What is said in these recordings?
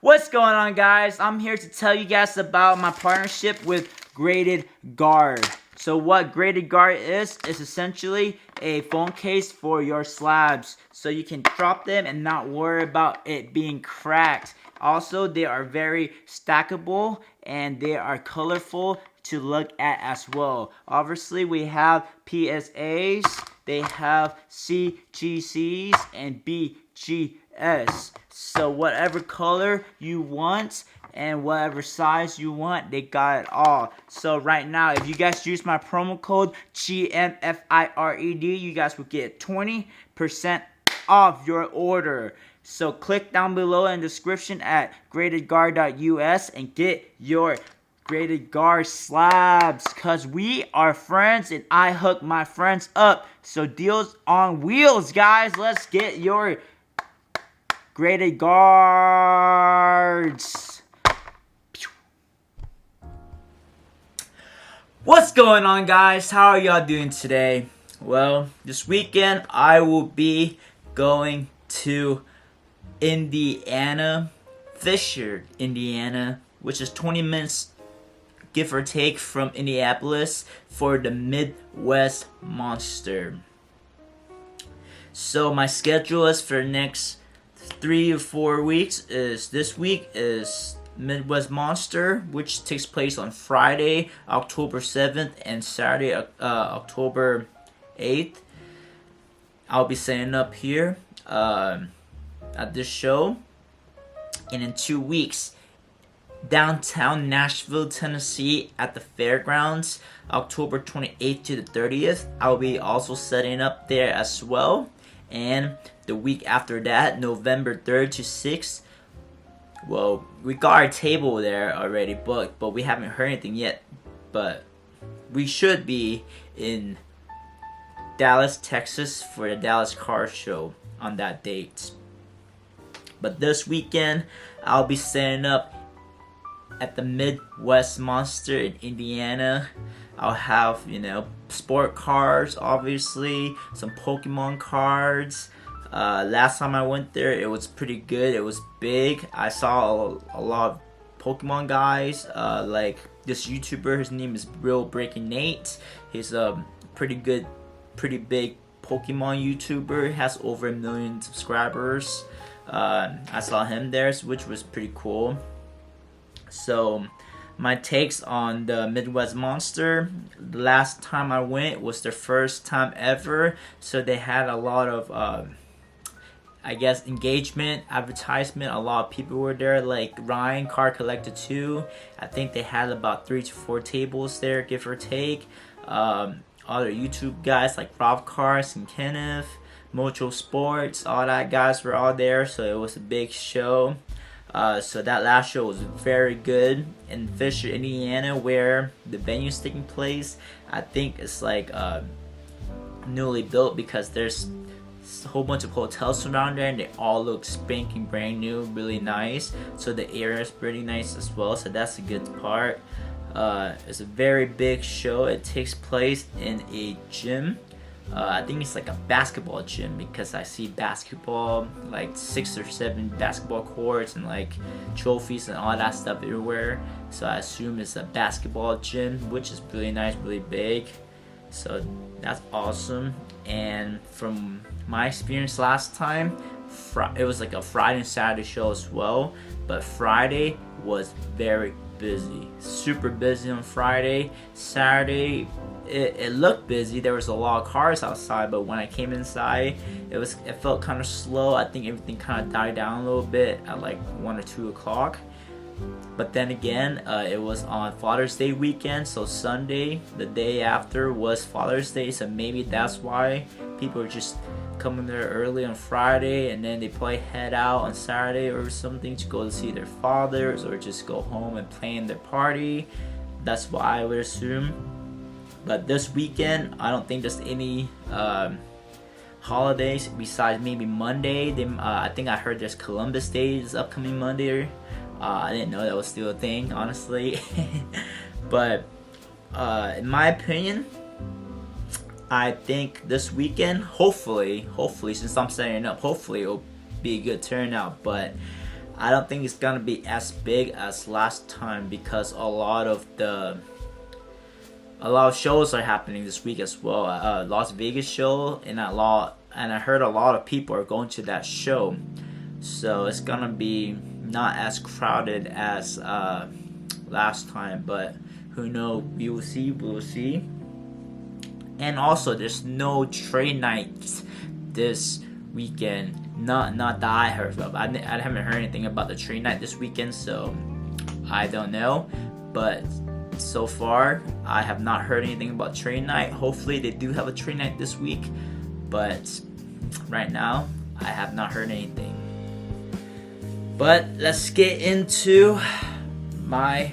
What's going on, guys? I'm here to tell you guys about my partnership with Graded Guard. So what Graded Guard is essentially a phone case for your slabs, so you can drop them and not worry about it being cracked. Also, they are very stackable and they are colorful to look at as well. Obviously, we have PSAs, they have CGCs, and BGS. So whatever color you want and whatever size you want, they got it all. So right now, if you guys use my promo code GMFIRED, you guys will get 20% off your order. So click down below in the description at gradedguard.us and get your Graded Guard slabs, cause we are friends and I hook my friends up. So deals on wheels, guys. Let's get your Graded Guards. What's going on, guys? How are y'all doing today? Well, this weekend I will be going to Indiana, Fisher, Indiana, which is 20 minutes give or take from Indianapolis, for the MidWest Monster. So my schedule is for the next 3 or 4 weeks is this week is MidWest Monster, which takes place on Friday, October 7th, and Saturday, October 8th. I'll be setting up here at this show. And in 2 weeks, downtown Nashville, Tennessee at the fairgrounds, October 28th to the 30th. I'll be also setting up there as well. And the week after that, November 3rd to 6th, well, we got our table there already booked, but we haven't heard anything yet. But we should be in Dallas, Texas for the Dallas Car Show on that date. But this weekend, I'll be setting up at the MidWest Monster in Indiana. I'll have, sport cars, obviously, some Pokemon cards. Last time I went there, it was pretty good. It was big. I saw a lot of Pokemon guys, like this YouTuber. His name is Real Breaking Nate. He's a pretty big Pokemon YouTuber. He has over 1 million subscribers. I saw him there, which was pretty cool. So my takes on the MidWest Monster, the last time I went was their first time ever, so they had a lot of engagement, advertisement. A lot of people were there, like Ryan, Car Collector 2. I think they had about 3 to 4 tables there, give or take. Other YouTube guys like Rob Cars and Kenneth, Mojo Sports, all that guys were all there, so it was a big show. So that last show was very good in Fisher, Indiana, where the venue's taking place. I think it's like newly built because there's a whole bunch of hotels around there and they all look spanking brand new, really nice. So the area is pretty nice as well, so that's a good part. It's a very big show. It takes place in a gym. I think it's like a basketball gym because I see basketball, like 6 or 7 basketball courts and like trophies and all that stuff everywhere. So I assume it's a basketball gym, which is really nice, really big. So that's awesome. And from my experience last time, it was like a Friday and Saturday show as well. But Friday was very busy, super busy on Friday. Saturday, it looked busy. There was a lot of cars outside, but when I came inside, it felt kind of slow. I think everything kind of died down a little bit at like 1 or 2 o'clock. But then again, it was on Father's Day weekend, so Sunday, the day after, was Father's Day, so maybe that's why people are just coming there early on Friday, and then they probably head out on Saturday or something to go to see their fathers or just go home and plan their party. That's what I would assume. But this weekend, I don't think there's any holidays besides maybe Monday. I think I heard there's Columbus Day is upcoming Monday. I didn't know that was still a thing, honestly. But in my opinion, I think this weekend, hopefully, since I'm setting it up, hopefully it'll be a good turnout. But I don't think it's gonna be as big as last time because a lot of shows are happening this week as well. Las Vegas show, and I heard a lot of people are going to that show, so it's gonna be not as crowded as last time. But who knows? We will see. We will see. And also, there's no trade nights this weekend. Not that I heard of. I haven't heard anything about the trade night this weekend, so I don't know. But so far, I have not heard anything about trade night. Hopefully, they do have a trade night this week. But right now, I have not heard anything. But let's get into my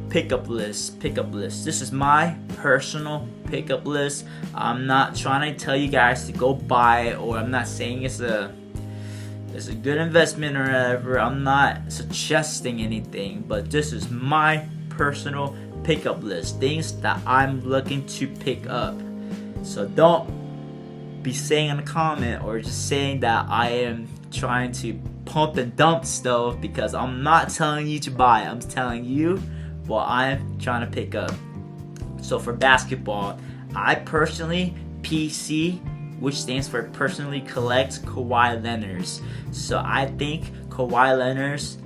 pickup list. This is my personal pickup list. I'm not trying to tell you guys to go buy it, or I'm not saying it's a good investment or whatever. I'm not suggesting anything, but this is my personal pickup list. Things that I'm looking to pick up. So don't be saying in a comment or just saying that I am trying to pump and dump stuff, because I'm not telling you to buy it. I'm telling you what I'm trying to pick up. So for basketball, I personally PC, which stands for personally collect Kawhi Leonard's. So I think Kawhi Leonard's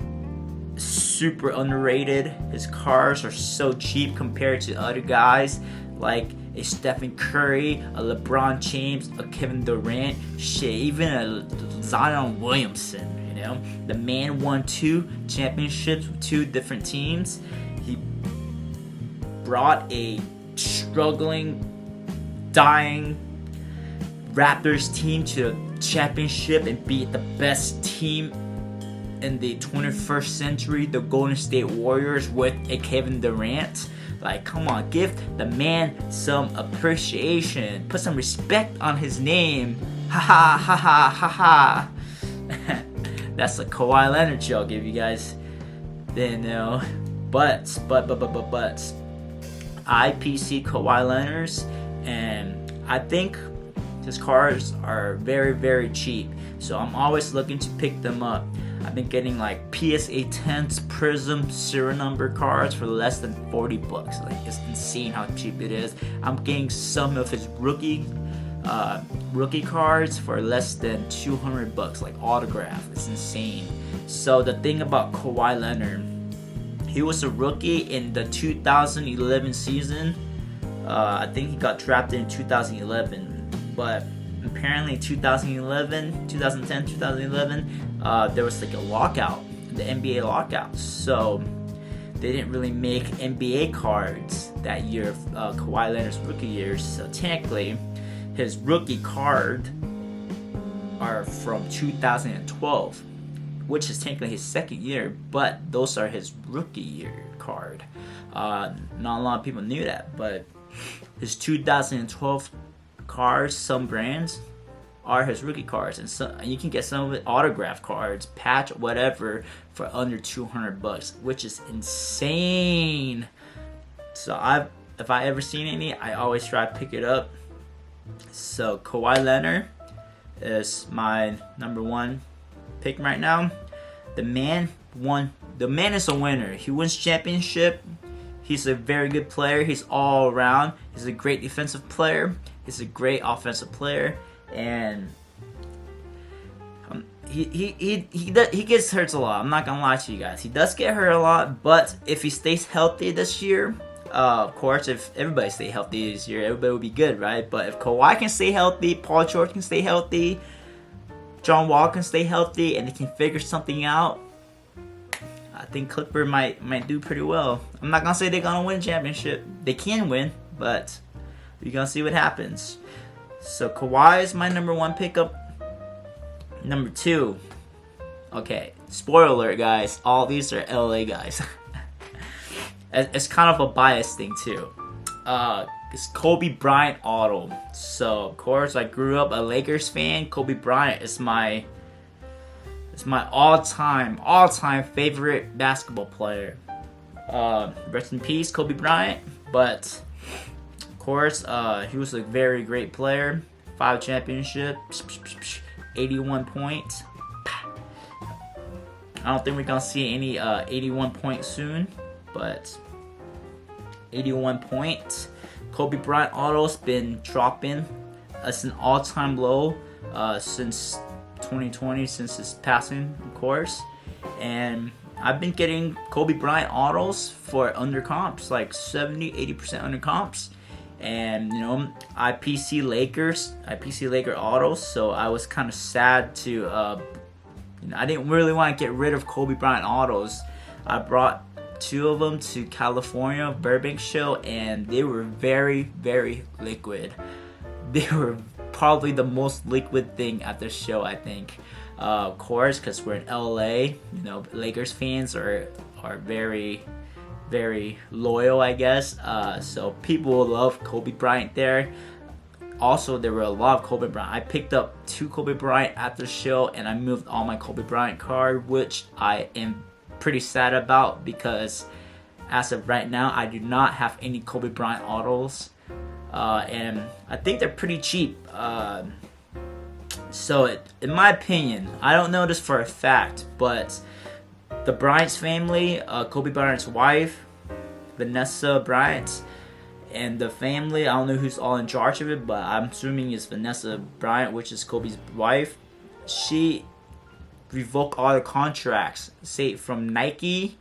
super underrated. His cars are so cheap compared to other guys like a Stephen Curry, a LeBron James, a Kevin Durant, shit, even a Zion Williamson. You know, the man won 2 championships with 2 different teams. He brought a struggling, dying Raptors team to a championship and beat the best team in the 21st century, the Golden State Warriors, with a Kevin Durant. Like, come on, give the man some appreciation. Put some respect on his name. Ha ha ha ha ha ha. That's a Kawhi Leonard joke if you guys didn't know. But I PC Kawhi Leonard's, and I think his cars are very, very cheap. So I'm always looking to pick them up. I've been getting like PSA 10s Prism serial number cards for less than $40. Like, it's insane how cheap it is. I'm getting some of his rookie cards for less than $200, like autograph. It's insane. So the thing about Kawhi Leonard, he was a rookie in the 2011 season. I think he got drafted in 2011, but apparently 2010, 2011, there was like a lockout, the NBA lockout. So they didn't really make NBA cards that year, Kawhi Leonard's rookie year. So technically, his rookie card are from 2012, which is technically his second year, but those are his rookie year card. Not a lot of people knew that, but his 2012 cards, some brands, are his rookie cards, and you can get some of it autograph cards, patch, whatever, for under $200, which is insane. So if I ever seen any, I always try to pick it up. So Kawhi Leonard is my number 1 pick right now. The man is a winner. He wins championship. He's a very good player. He's all around. He's a great defensive player. He's a great offensive player, and he gets hurt a lot. I'm not gonna lie to you guys. He does get hurt a lot, but if he stays healthy this year, of course, if everybody stay healthy this year, everybody will be good, right? But if Kawhi can stay healthy, Paul George can stay healthy, John Wall can stay healthy, and they can figure something out, I think Clipper might do pretty well. I'm not gonna say they're gonna win a championship. They can win, but we're gonna see what happens. So Kawhi is my number 1 pickup. Number 2, okay, spoiler alert, guys. All these are LA guys. It's kind of a bias thing too. It's Kobe Bryant auto. So of course, I grew up a Lakers fan. Kobe Bryant is my all-time favorite basketball player. Rest in peace, Kobe Bryant. But of course, he was a very great player. 5 championships, 81 points. I don't think we're gonna see any 81 points soon, but 81 points. Kobe Bryant auto's been dropping. It's an all-time low since 2020, since his passing, of course. And I've been getting Kobe Bryant autos for under comps, like 70-80% under comps. And you know, IPC Laker autos. So I was kind of sad to I didn't really want to get rid of Kobe Bryant autos. I brought 2 of them to California Burbank show, and they were very, very liquid. They were probably the most liquid thing at the show, I think. Of course, because we're in LA, you know, Lakers fans are very, very loyal, I guess. So people love Kobe Bryant there. Also, there were a lot of Kobe Bryant. I picked up 2 Kobe Bryant at the show, and I moved all my Kobe Bryant card, which I am pretty sad about because as of right now, I do not have any Kobe Bryant autos, and I think they're pretty cheap. So, in my opinion, I don't know this for a fact, but the Bryant's family, Kobe Bryant's wife, Vanessa Bryant, and the family, I don't know who's all in charge of it, but I'm assuming it's Vanessa Bryant, which is Kobe's wife. She revoked all the contracts, say from Nike,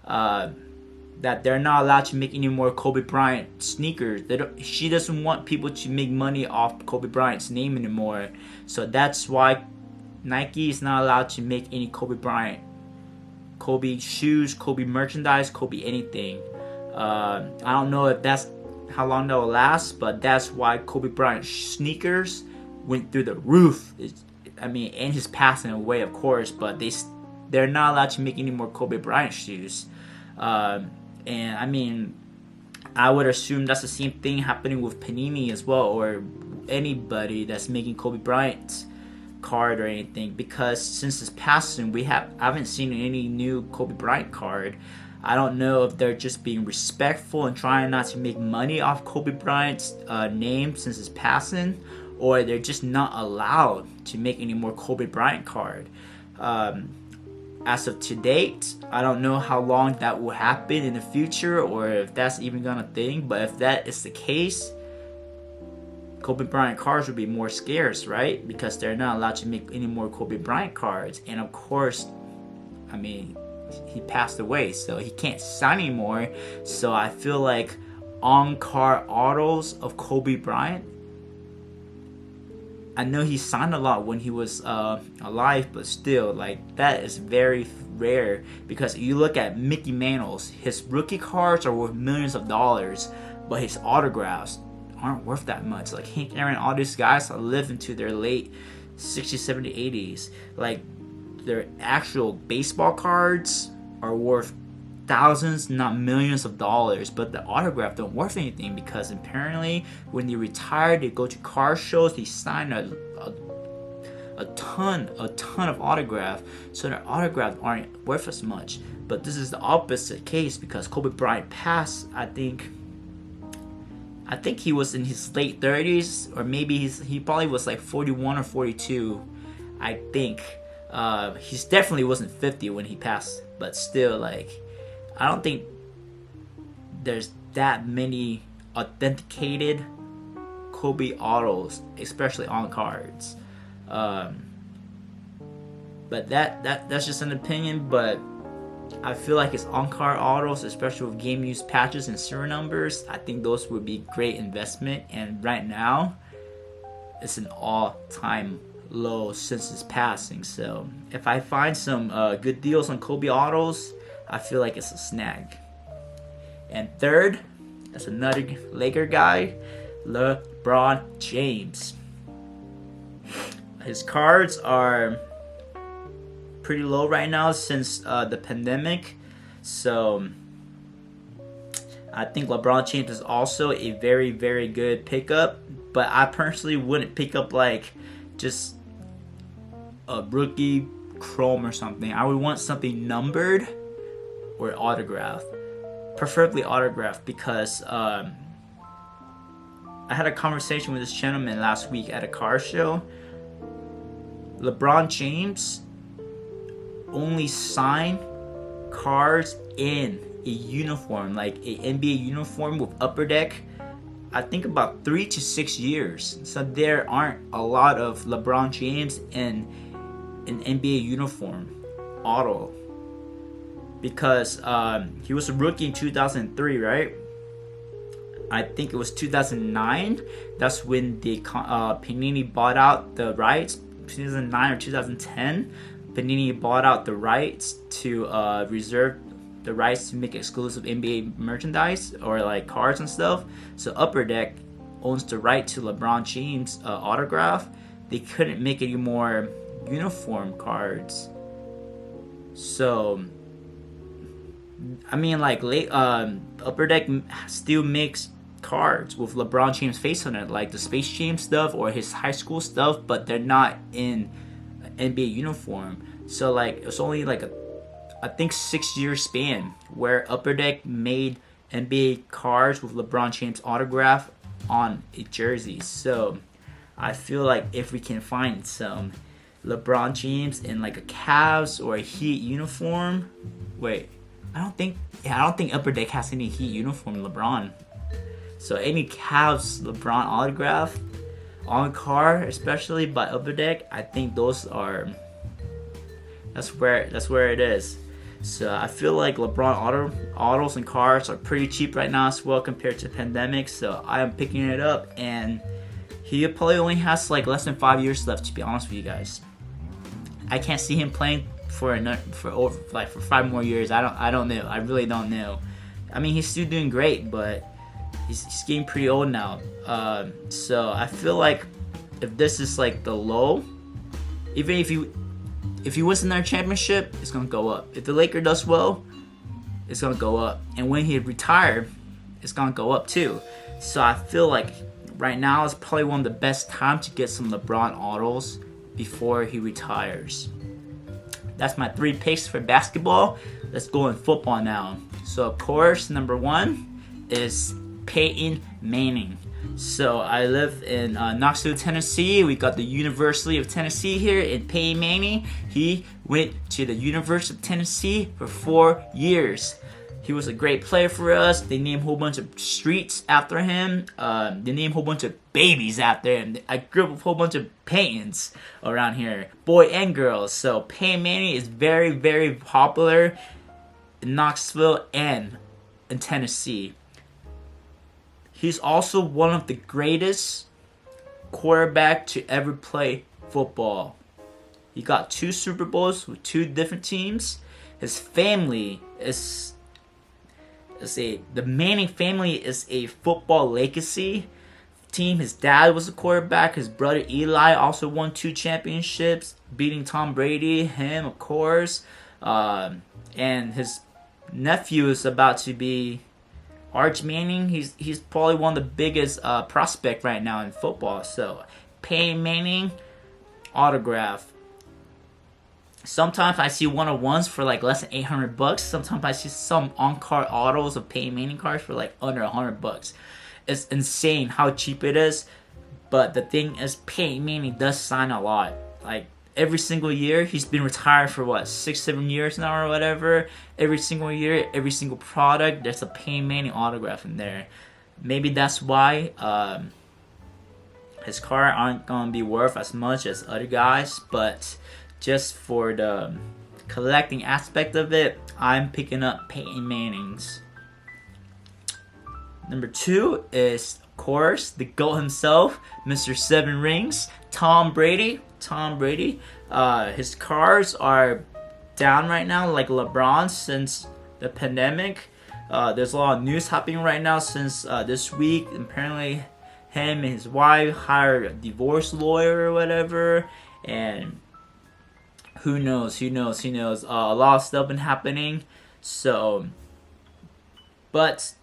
that they're not allowed to make any more Kobe Bryant sneakers. She doesn't want people to make money off Kobe Bryant's name anymore. So that's why Nike is not allowed to make any Kobe Bryant, Kobe shoes, Kobe merchandise, Kobe anything. I don't know if that's how long that will last, but that's why Kobe Bryant sneakers went through the roof. And his passing away, of course, but they're not allowed to make any more Kobe Bryant shoes. And I would assume that's the same thing happening with Panini as well, or anybody that's making Kobe Bryant's card or anything, because since his passing, I haven't seen any new Kobe Bryant card. I don't know if they're just being respectful and trying not to make money off Kobe Bryant's name since his passing, or they're just not allowed to make any more Kobe Bryant card. As of to date, I don't know how long that will happen in the future, or if that's even gonna thing. But if that is the case, Kobe Bryant cards will be more scarce, right? Because they're not allowed to make any more Kobe Bryant cards. And of course, he passed away, so he can't sign anymore. So I feel like on-card autos of Kobe Bryant, I know he signed a lot when he was alive, but still, like, that is very rare. Because you look at Mickey Mantle's, his rookie cards are worth millions of dollars, but his autographs aren't worth that much. Like Hank Aaron, all these guys live into their late 60s, 70s, 80s. Like, their actual baseball cards are worth thousands, not millions of dollars, but the autograph don't worth anything, because apparently when they retire, they go to car shows, they sign a ton of autograph, so their autographs aren't worth as much. But this is the opposite case, because Kobe Bryant passed, I think he was in his late 30s, or maybe he probably was like 41 or 42, I think. He definitely wasn't 50 when he passed, but still, like, I don't think there's that many authenticated Kobe autos, especially on cards. But that's just an opinion. But I feel like his on-card autos, especially with game use patches and serial numbers, I think those would be great investment. And right now, it's an all-time low since his passing. So if I find some good deals on Kobe autos, I feel like it's a snag. And third, that's another Laker guy, LeBron James. His cards are pretty low right now since the pandemic. So I think LeBron James is also a very, very good pickup. But I personally wouldn't pick up like just a rookie chrome or something. I would want something numbered or autographed, preferably autographed, because I had a conversation with this gentleman last week at a car show, LeBron James only signed cards in a uniform, like a NBA uniform with upper deck, I think about 3 to 6 years. So there aren't a lot of LeBron James in an NBA uniform auto, because he was a rookie in 2003, right? I think it was 2009. That's when the Panini bought out the rights. 2009 or 2010, Panini bought out the rights to reserve the rights to make exclusive NBA merchandise or like cards and stuff. So Upper Deck owns the right to LeBron James autograph. They couldn't make any more uniform cards. So I mean, like Upper Deck still makes cards with LeBron James' face on it, like the Space Jam stuff or his high school stuff, but they're not in NBA uniform. So like it's only like I think 6-year span where Upper Deck made NBA cards with LeBron James autograph on a jersey. So I feel like if we can find some LeBron James in like a Cavs or a Heat uniform, I don't think Upper Deck has any Heat uniform LeBron. So any Cavs LeBron autograph on card, especially by Upper Deck, I think that's where it is. So I feel like LeBron autos and cards are pretty cheap right now as well compared to pandemic. So I am picking it up, and he probably only has like less than 5 years left, to be honest with you guys. I can't see him playing for 5 more years. I don't know. I really don't know. I mean, he's still doing great, but he's getting pretty old now. So I feel like if this is like the low, even if he wins another championship, it's gonna go up. If the Lakers does well, it's gonna go up. And when he retires, it's gonna go up too. So I feel like right now is probably one of the best times to get some LeBron autos before he retires. That's my 3 picks for basketball. Let's go in football now. So of course, number 1 is Peyton Manning. So I live in Knoxville, Tennessee. We got the University of Tennessee here in Peyton Manning. He went to the University of Tennessee for 4 years. He was a great player for us. They named a whole bunch of streets after him. They named a whole bunch of babies after him. I grew up with a whole bunch of Peytons around here, boy and girls. So Peyton Manning is very, very popular in Knoxville and in Tennessee. He's also one of the greatest quarterback to ever play football. He got 2 Super Bowls with 2 different teams. His family is the Manning family is a football legacy team. His dad was a quarterback. His brother Eli also won 2 championships, beating Tom Brady. Him, of course, and his nephew is about to be Arch Manning. He's probably one of the biggest prospect right now in football. So Peyton Manning autograph. Sometimes I see one-on-ones for like less than $800. Sometimes I see some on-card autos of Peyton Manning cards for like under $100. It's insane how cheap it is. But the thing is, Peyton Manning does sign a lot. Like every single year, he's been retired for 6-7 years now or whatever. Every single year, every single product, there's a Peyton Manning autograph in there. Maybe that's why his card aren't gonna be worth as much as other guys, but just for the collecting aspect of it, I'm picking up Peyton Manning's. Number 2 is, of course, the GOAT himself, Mr. 7 Rings, Tom Brady. His cards are down right now, like LeBron, since the pandemic. There's a lot of news happening right now since this week. Apparently, him and his wife hired a divorce lawyer or whatever, and who knows. A lot of stuff been happening. So, but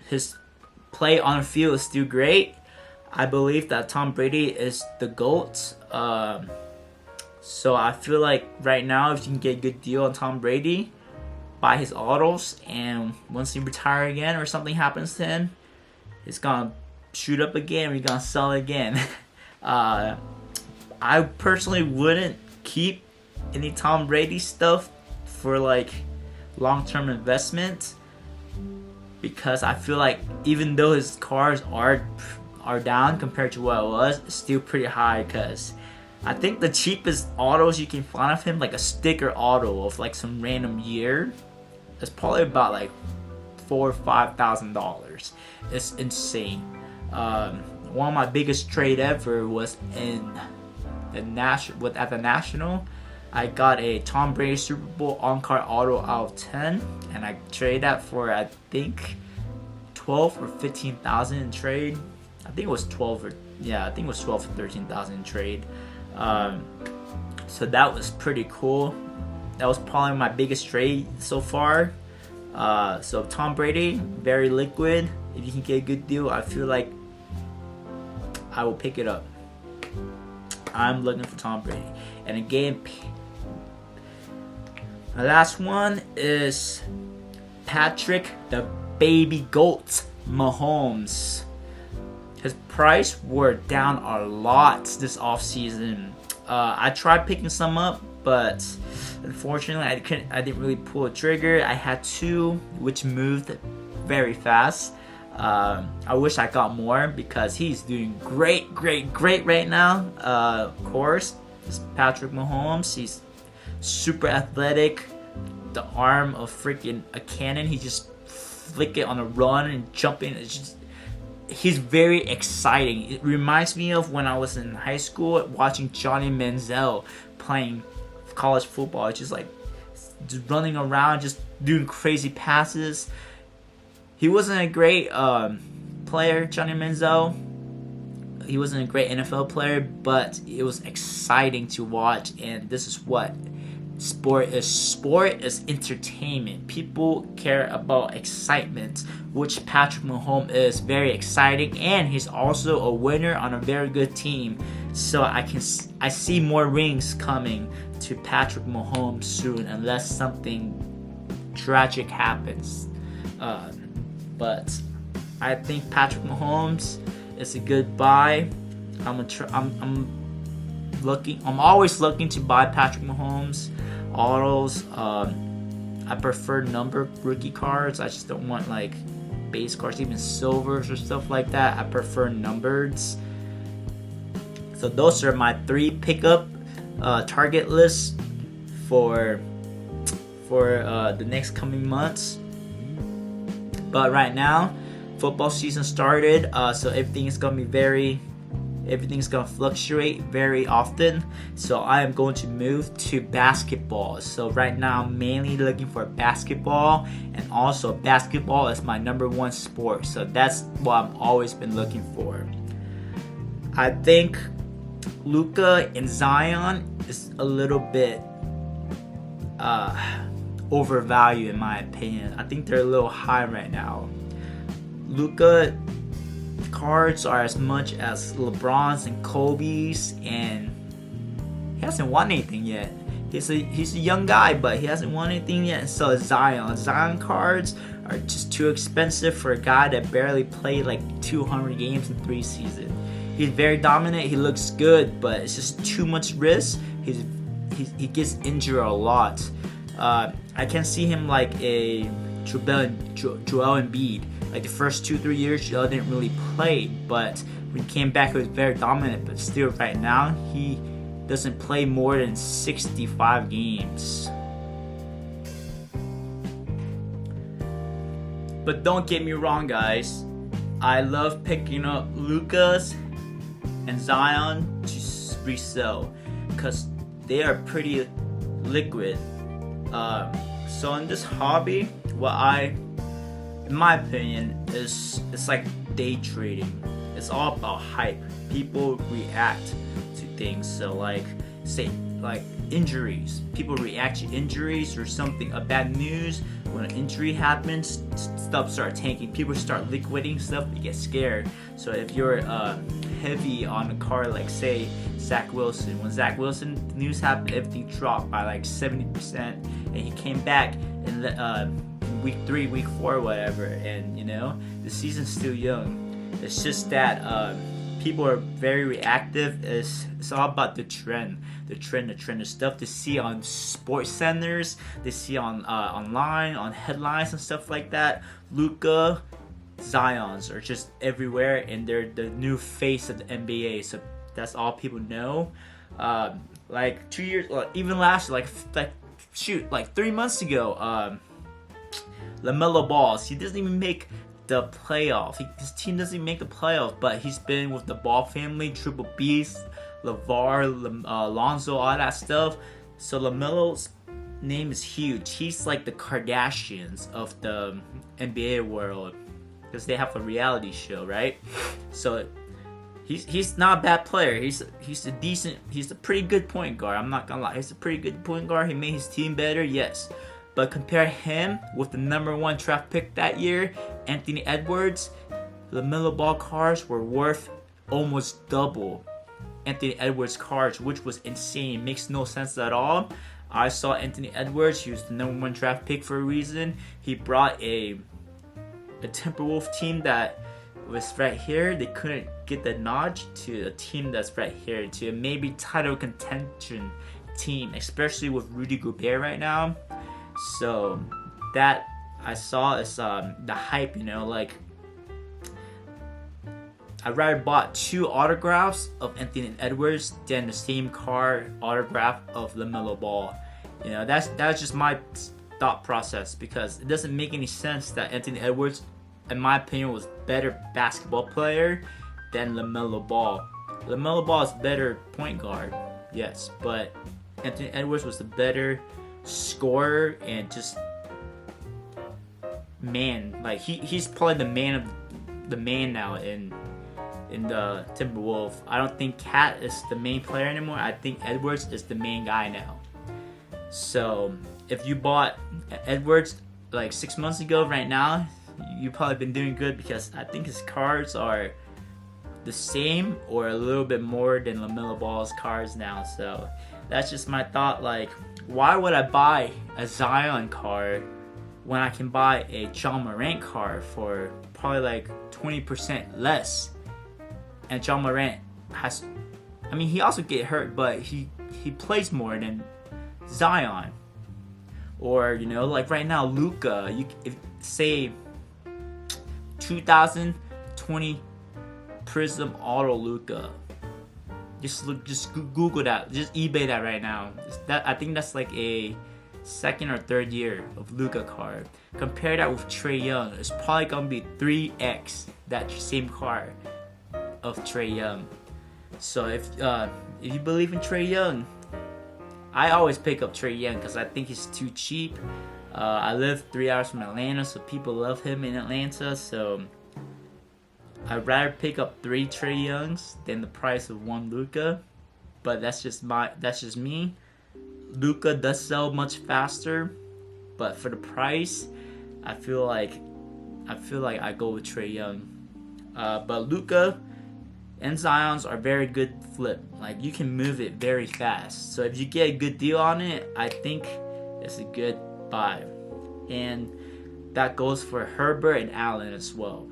his play on the field is still great. I believe that Tom Brady is the GOAT. So I feel like right now, if you can get a good deal on Tom Brady, buy his autos, and once he retire again or something happens to him, it's gonna shoot up again. We're gonna sell it again. I personally wouldn't keep any Tom Brady stuff for like long-term investment, because I feel like even though his cars are down compared to what it was, it's still pretty high. Because I think the cheapest autos you can find of him, like a sticker auto of like some random year, is probably about like $4,000 or $5,000. It's insane. One of my biggest trade ever was in the at the National. I got a Tom Brady Super Bowl on-card auto out of 10, and I traded that for, I think, 12 or 15,000 in trade. I think it was 12 or 13,000 in trade. So that was pretty cool. That was probably my biggest trade so far. So Tom Brady, very liquid. If you can get a good deal, I feel like I will pick it up. I'm looking for Tom Brady. And again, my last one is Patrick the Baby Goat Mahomes. His price were down a lot this offseason. I tried picking some up, but unfortunately I didn't really pull a trigger. I had two which moved very fast. I wish I got more because he's doing great right now. Of course, it's Patrick Mahomes. He's super athletic. The arm of freaking a cannon. He just flick it on a run and jump in. It's just, he's very exciting. It reminds me of when I was in high school watching Johnny Manziel playing college football. It's just like just running around, just doing crazy passes. He wasn't a great player, Johnny Manziel. He wasn't a great NFL player, but it was exciting to watch. And this is what sport is. Sport is entertainment. People care about excitement, which Patrick Mahomes is. Very exciting, and he's also a winner on a very good team. So I see more rings coming to Patrick Mahomes soon, unless something tragic happens. But I think Patrick Mahomes is a good buy. I'm always looking to buy Patrick Mahomes autos. I prefer numbered rookie cards. I just don't want like base cards, even silvers or stuff like that. I prefer numbereds. So those are my 3 pickup target lists for the next coming months. But right now, football season started, so everything's gonna fluctuate very often. So I am going to move to basketball. So right now, I'm mainly looking for basketball, and also basketball is my number 1 sport. So that's what I've always been looking for. I think Luka and Zion is a little bit overvalued in my opinion. I think they're a little high right now. Luka cards are as much as LeBron's and Kobe's, and he hasn't won anything yet. He's a young guy, but he hasn't won anything yet. And so is Zion. Zion cards are just too expensive for a guy that barely played like 200 games in 3 seasons. He's very dominant. He looks good, but it's just too much risk. He gets injured a lot. I can see him like a Joel Embiid. Like the first 2-3 years, Joel didn't really play, but when he came back, he was very dominant. But still, right now, he doesn't play more than 65 games. But don't get me wrong, guys. I love picking up Luka's and Zion to resell because they are pretty liquid. So in this hobby, in my opinion, it's like day trading. It's all about hype. People react to things. So like injuries. People react to injuries or something, a bad news. When an injury happens, stuff starts tanking. People start liquidating stuff. They get scared. So if you're heavy on a card, like say Zach Wilson, when Zach Wilson the news happened, everything dropped by like 70%, and he came back in week 3, week 4, whatever. And you know the season's still young. It's just that people are very reactive. It's all about the trend, the stuff they see on sports centers, they see on online, on headlines and stuff like that. Luka, Zion's are just everywhere, and they're the new face of the NBA. So that's all people know. Like 2 years, even last year, like 3 months ago, LaMelo Ball, he doesn't even make the playoff. His team doesn't even make the playoff, but he's been with the Ball family, Triple B's, LeVar, Lonzo, all that stuff. So LaMelo's name is huge. He's like the Kardashians of the NBA world, because they have a reality show, right? So he's not a bad player. He's a pretty good point guard. I'm not gonna lie. He's a pretty good point guard. He made his team better, yes. But compare him with the number 1 draft pick that year, Anthony Edwards. LaMelo Ball cards were worth almost double Anthony Edwards cards, which was insane. Makes no sense at all. I saw Anthony Edwards. He was the number 1 draft pick for a reason. He brought a Timberwolves team that was right here. They couldn't get the notch to a team that's right here, to a maybe title contention team, especially with Rudy Gobert right now. So that I saw is the hype, like I'd rather bought 2 autographs of Anthony Edwards than the same card autograph of LaMelo Ball. That's just my thought process, because it doesn't make any sense that Anthony Edwards, in my opinion, was better basketball player than LaMelo Ball. LaMelo Ball is better point guard, yes, but Anthony Edwards was the better scorer and just man. Like he's probably the man now in the Timberwolves. I don't think Cat is the main player anymore. I think Edwards is the main guy now. So if you bought Edwards like 6 months ago, right now you've probably been doing good, because I think his cards are the same or a little bit more than LaMelo Ball's cards now. So that's just my thought. Like, why would I buy a Zion card when I can buy a John Morant card for probably like 20% less? And John Morant he also get hurt, but he plays more than Zion. Or, like right now, Luka, if say 2020 Prism Auto Luka. Just Google that. Just eBay that right now. I think that's like a 2nd or 3rd year of Luka card. Compare that with Trae Young. It's probably gonna be 3x that same card of Trae Young. So if you believe in Trae Young, I always pick up Trae Young because I think he's too cheap. I live 3 hours from Atlanta, so people love him in Atlanta. So I'd rather pick up 3 Trae Youngs than the price of 1 Luka. But that's just me. Luka does sell much faster, but for the price, I feel like I go with Trae Young. But Luka and Zion's are very good flip. Like, you can move it very fast. So if you get a good deal on it, I think it's a good buy. And that goes for Herbert and Allen as well.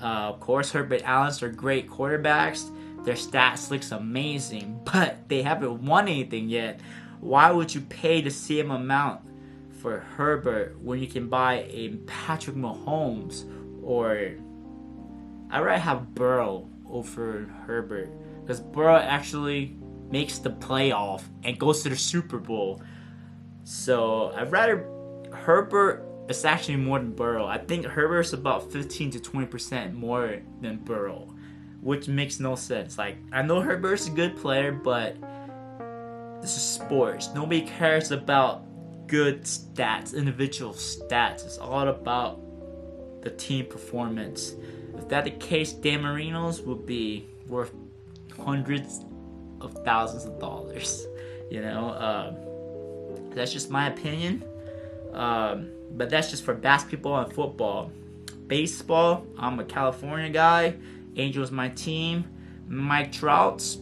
Of course, Herbert and Allen are great quarterbacks. Their stats looks amazing, but they haven't won anything yet. Why would you pay the same amount for Herbert when you can buy a Patrick Mahomes? Or I'd rather have Burrow over Herbert, because Burrow actually makes the playoff and goes to the Super Bowl. So I'd rather Herbert is actually more than Burrow. I think Herbert's about 15 to 20% more than Burrow, which makes no sense. Like, I know Herbert's a good player, but this is sports. Nobody cares about good stats, individual stats. It's all about the team performance. If that's the case, Dan Marino's would be worth hundreds of thousands of dollars. That's just my opinion. But that's just for basketball and football. Baseball, I'm a California guy. Angels my team. Mike Trout's,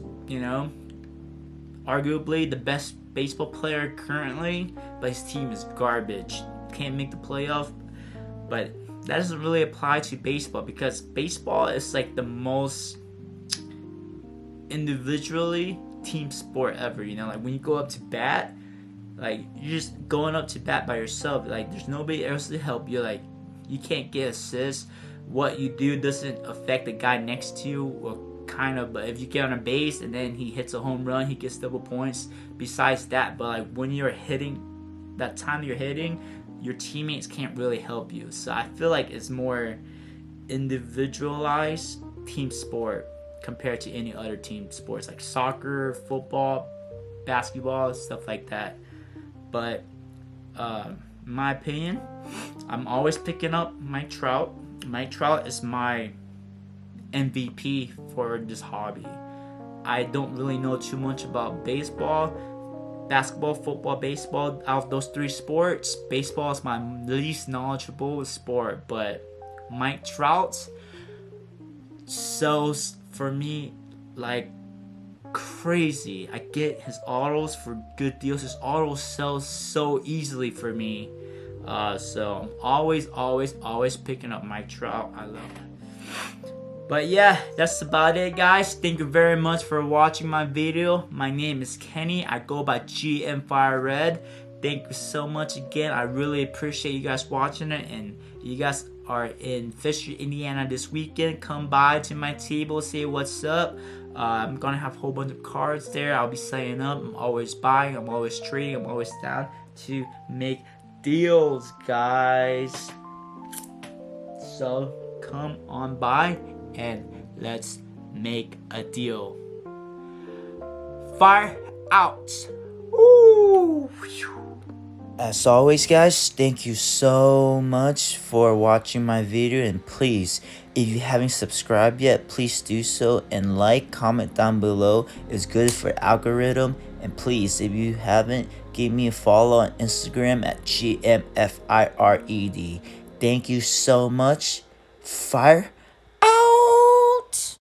arguably the best baseball player currently, but his team is garbage. Can't make the playoff. But that doesn't really apply to baseball, because baseball is like the most individually team sport ever. You know, like when you go up to bat, like you're just going up to bat by yourself. Like there's nobody else to help you. Like you can't get assists. What you do doesn't affect the guy next to you, or kind of. But if you get on a base and then he hits a home run, he gets double points. Besides that, but like when you're hitting, that time you're hitting, your teammates can't really help you. So I feel like it's more individualized team sport compared to any other team sports like soccer, football, basketball, stuff like that. But in my opinion, I'm always picking up Mike Trout. Mike Trout is my MVP for this hobby. I don't really know too much about baseball, basketball, football, baseball. Out of those three sports, baseball is my least knowledgeable sport, but Mike Trout sells for me like crazy. I get his autos for good deals. His autos sell so easily for me. So I'm always picking up Mike Trout. I love it. But yeah, that's about it, guys. Thank you very much for watching my video. My name is Kenny. I go by GM Fire Red. Thank you so much again. I really appreciate you guys watching it. And you guys are in Fisher, Indiana this weekend, come by to my table, say what's up. I'm gonna have a whole bunch of cards there. I'll be setting up. I'm always buying. I'm always trading. I'm always down to make deals, guys. So come on by and let's make a deal. Fire out. Ooh. As always, guys, thank you so much for watching my video, and please, if you haven't subscribed yet, please do so, and like, comment down below. It's good for algorithm. And please, if you haven't, give me a follow on Instagram at GMFIRED. Thank you so much. Fire